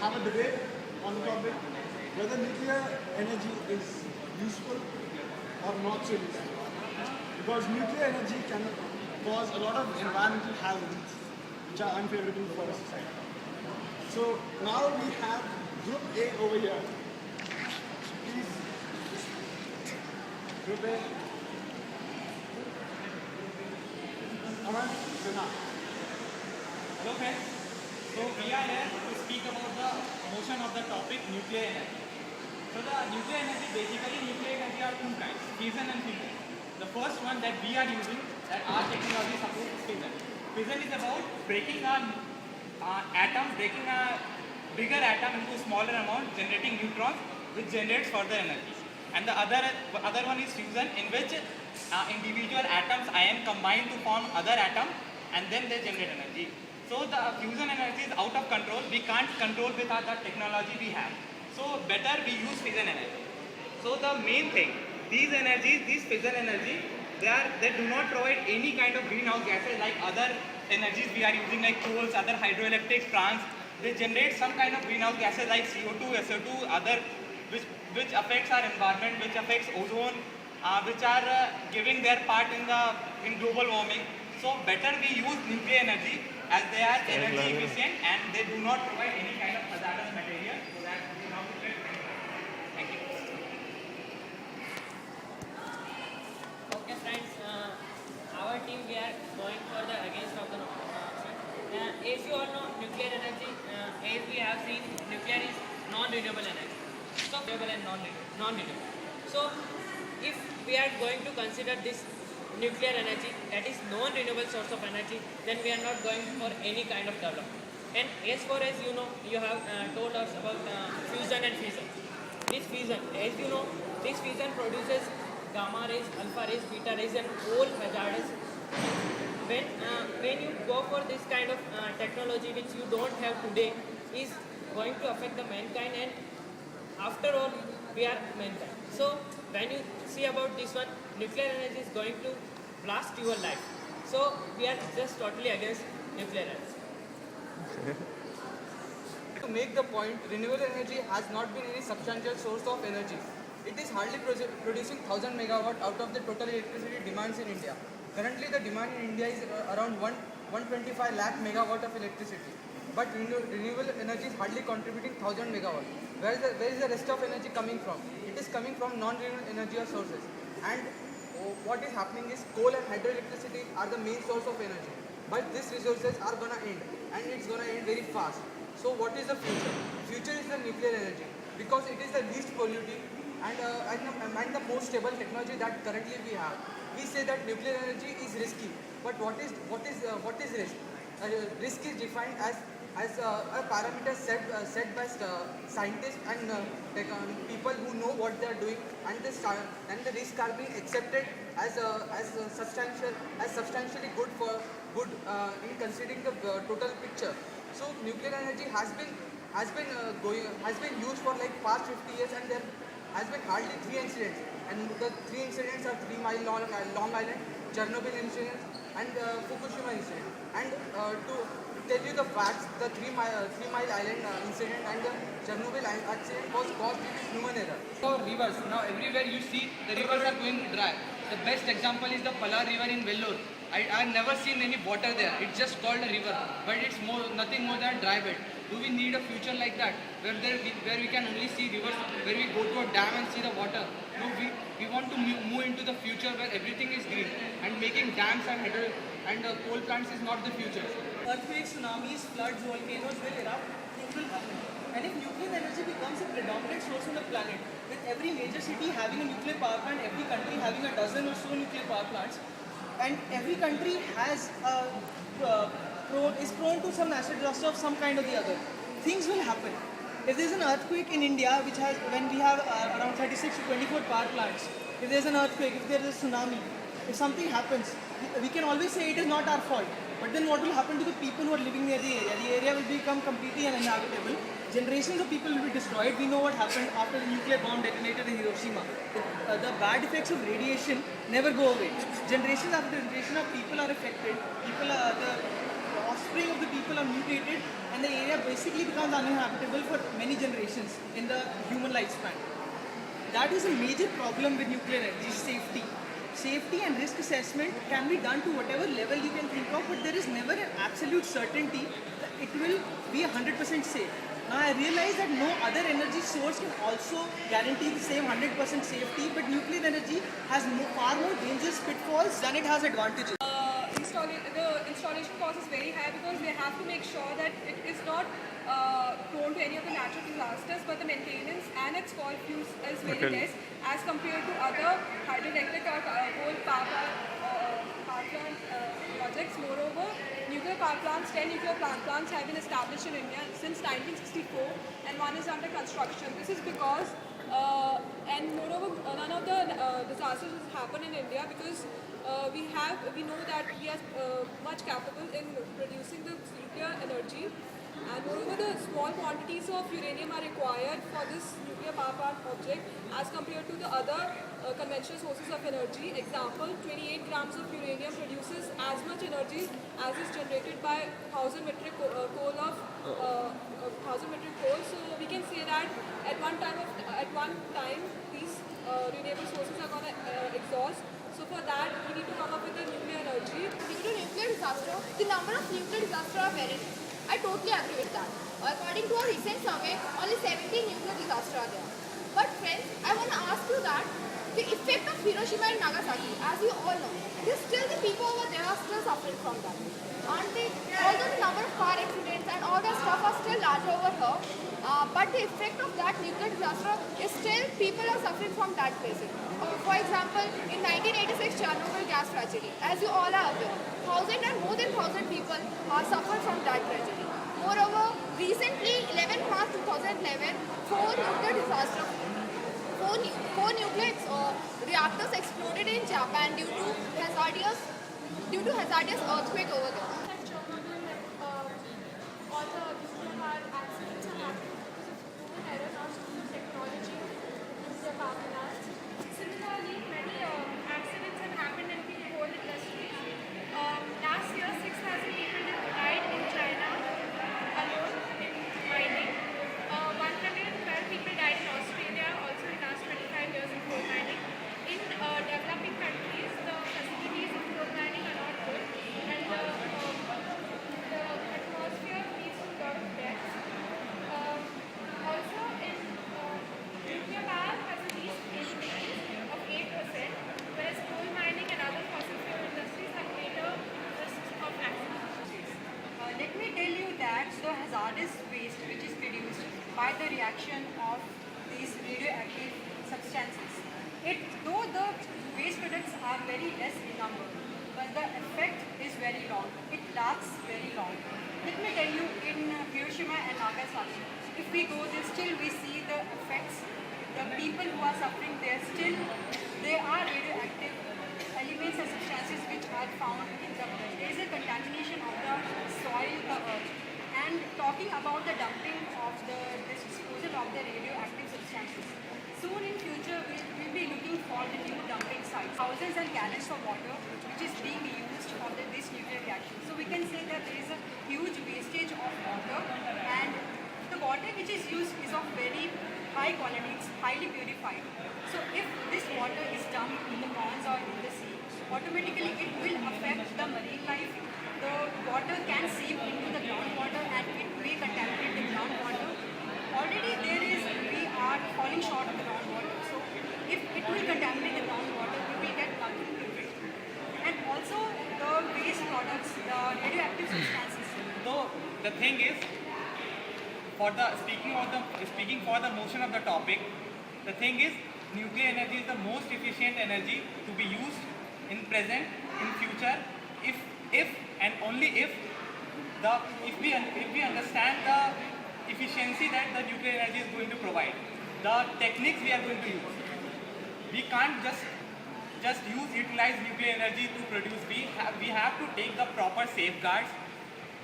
have a debate on the topic whether nuclear energy is useful or not so useful. Because nuclear energy can cause a lot of environmental hazards which are unfavorable for a society. So now we have Group A over here. Please, Group A. Aman, Sinha. Hello friends. So we are here to speak about the motion of the topic nuclear energy. So the nuclear energy, basically nuclear energy are two kinds, fission and fusion. The first one that we are using, that our technology supports fission. Fission is about breaking a atom, breaking a bigger atom into smaller amount, generating neutrons, which generates further energy. And the other one is fusion, in which individual atoms ion combine to form other atom, and then they generate energy. So the fusion energy is out of control. We can't control with the technology we have. So better we use fission energy. So the main thing, these energies, these fission energy, they do not provide any kind of greenhouse gases like other energies we are using, like coals, other hydroelectric plants. They generate some kind of greenhouse gases like CO2, SO2, other which affects our environment, which affects ozone, which are giving their part in global warming. So better we use nuclear energy as they are energy efficient and they do not provide any kind of hazardous material, so that we now protect the environment. Thank you. Okay, friends, our team we are going for the against of the option. As you all know, nuclear energy, as we have seen, nuclear is non-renewable energy. So renewable and non-renewable. So if we are going to consider this nuclear energy that is non-renewable source of energy, then we are not going for any kind of development. And as far as you know, you have told us about fusion and fission. This fusion, as you know, this fusion produces gamma rays, alpha rays, beta rays, and all hazardous. When you go for this kind of technology which you don't have today, is going to affect the mankind, and after all, we are mankind. So when you see about this one, nuclear energy is going to blast your life. So we are just totally against nuclear energy. To make the point, renewable energy has not been any substantial source of energy. It is hardly producing 1000 megawatt out of the total electricity demands in India. Currently, the demand in India is around 125 lakh megawatt of electricity. But renewable energy is hardly contributing 1000 megawatt. Where is the rest of energy coming from? It is coming from non-renewable energy sources. And what is happening is coal and hydroelectricity are the main source of energy. But these resources are gonna end, and it's gonna end very fast. So what is the future? Future is the nuclear energy, because it is the least polluting and the most stable technology that currently we have. We say that nuclear energy is risky, but what is risk? Risk is defined as a parameter set by scientists and people who know what they are doing, and the risks are being accepted as substantially good in considering the total picture. So nuclear energy has been used for like past 50 years, and there has been hardly 3 incidents, and the 3 incidents are 3 Mile Long Island, Chernobyl incident, and Fukushima incident. And to tell you the facts, the 3 Mile Island incident and the Chernobyl accident was caused due to human error. So rivers, now everywhere you see the rivers are going dry. The best example is the Palar river in Vellore. I've never seen any water there. It's just called a river, but it's nothing more than dry bed. Do we need a future like that, where we can only see rivers, where we go to a dam and see the water? No, we want to move into the future where everything is green, and making dams and coal plants is not the future. Earthquakes, tsunamis, floods, volcanoes will erupt, things will happen. And if nuclear energy becomes a predominant source on the planet, with every major city having a nuclear power plant, every country having a dozen or so nuclear power plants, and every country is prone to some natural disaster of some kind or the other, things will happen. If there's an earthquake in India, when we have around 36 to 24 power plants, if there's an earthquake, if there is a tsunami, if something happens, we can always say it is not our fault. But then what will happen to the people who are living near the area? The area will become completely uninhabitable. Generations of people will be destroyed. We know what happened after the nuclear bomb detonated in Hiroshima. The bad effects of radiation never go away. Generation after generation of people are affected. The offspring of the people are mutated and the area basically becomes uninhabitable for many generations in the human lifespan. That is a major problem with nuclear energy, safety. Safety and risk assessment can be done to whatever level you can think of, but there is never an absolute certainty that it will be 100% safe. Now I realize that no other energy source can also guarantee the same 100% safety, but nuclear energy has far more dangerous pitfalls than it has advantages. The installation cost is very high because they have to make sure that it is not prone to any of the natural disasters, but the maintenance and its cost use is very less as compared to other hydroelectric or coal power plant projects. Moreover, nuclear power plants, 10 nuclear power plants have been established in India since 1964 and one is under construction. This is because and moreover, none of the disasters happen in India because we know that we are much capable in producing the nuclear energy, and moreover the small quantities of uranium are required for this nuclear power plant project as compared to the other conventional sources of energy. Example, 28 grams of uranium produces as much energy as is generated by 1000 metric coal of 1000 metric coal. So we can say that at one time these renewable sources are going to exhaust. So for that, we need to come up with a nuclear energy. Due to nuclear disaster, the number of nuclear disasters are very less. I totally agree with that. According to a recent survey, only 17 nuclear disasters are there. But friends, I want to ask you that the effect of Hiroshima and Nagasaki, as you all know, still the people over there are still suffering from that. Aren't they? Although the number of car accidents and all that stuff are still larger over here, but the effect of that nuclear disaster is still people are suffering from that basis. For example, in 1986 Chernobyl gas tragedy, as you all are aware, more than 1,000 people suffered from that tragedy. Moreover, recently, 11 March 2011, four nuclear reactors exploded in Japan due to hazardous earthquake over there. All the nuclear power accidents are happening because of human error, not because of technology, nuclear power plants. Similarly, many accidents have happened in the coal industry. Last year, 6,000 people died in China alone in mining. 112 people died in Australia also in the last 25 years in coal mining. In developing countries, the facilities of coal mining are not good, and the atmosphere leads to a lot of deaths. Also, in nuclear power has a least emissions of 8%, whereas coal mining and other fossil fuel industries have greater risks of accidents. Let me tell you that the hazardous waste which is produced by the reaction of these radioactive substances, though the waste products are very less in number, but the effect is very long. It lasts very long. Let me tell you, in Hiroshima and Nagasaki, if we go there, still we see the effects. The people who are suffering there, still there are radioactive elements and substances which are found in the blood. There is a contamination of the soil, the earth. And talking about the dumping of this disposal of the radioactive substances, soon in future we'll be looking for the new dumping sites. Thousands and gallons of water which is being used for this nuclear reaction. So we can say that there is a huge wastage of water, and the water which is used is of very high quality, it's highly purified. So if this water is dumped in the ponds or in the sea, automatically it will affect the marine life. The water can seep into the groundwater and it may contaminate the groundwater. Already we are falling short of the groundwater. So if it will contaminate the groundwater, we will get nothing to drink. And also the waste products, the radioactive substances. So the thing is, speaking for the motion of the topic, the thing is, nuclear energy is the most efficient energy to be used in present, in future, if and only if we understand the efficiency that the nuclear energy is going to provide, the techniques we are going to use. We can't just utilize nuclear energy to produce. We have to take the proper safeguards.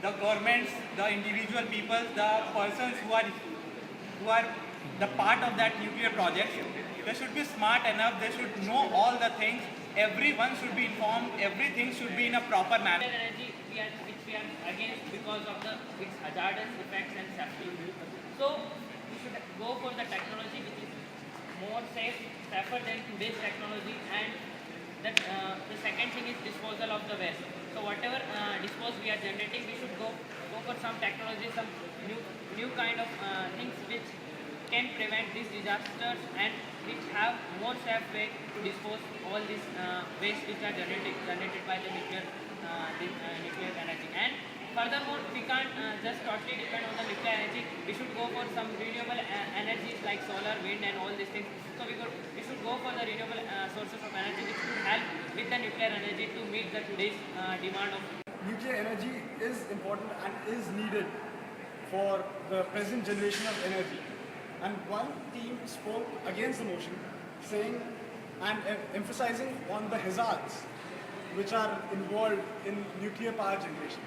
The governments, the individual people, the persons who are the part of that nuclear project, they should be smart enough. They should know all the things everyone should be informed, everything should be in a proper manner. Nuclear energy which we are against because of its hazardous effects and safety. So we should go for the technology which is more safer than today's technology, and that the second thing is disposal of the waste. So whatever dispose we are generating, we should go for some technology, some new kind of things which can prevent these disasters and which have more safe way to dispose all this waste which are generated by the nuclear energy. And furthermore, we can't just totally depend on the nuclear energy. We should go for some renewable energies like solar, wind, and all these things. So we should go for the renewable sources of energy which could help with the nuclear energy to meet the today's demand of. Nuclear energy is important and is needed for the present generation of energy. And one team spoke against the motion, saying and emphasizing on the hazards which are involved in nuclear power generation.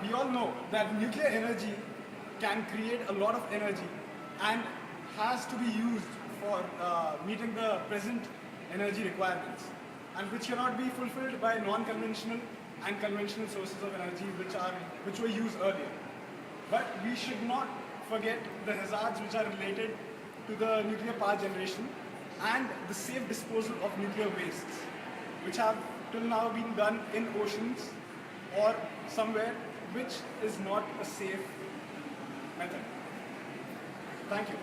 We all know that nuclear energy can create a lot of energy and has to be used for meeting the present energy requirements, and which cannot be fulfilled by non-conventional and conventional sources of energy which were used earlier. But we should not forget the hazards which are related to the nuclear power generation and the safe disposal of nuclear wastes, which have till now been done in oceans or somewhere which is not a safe method. Thank you.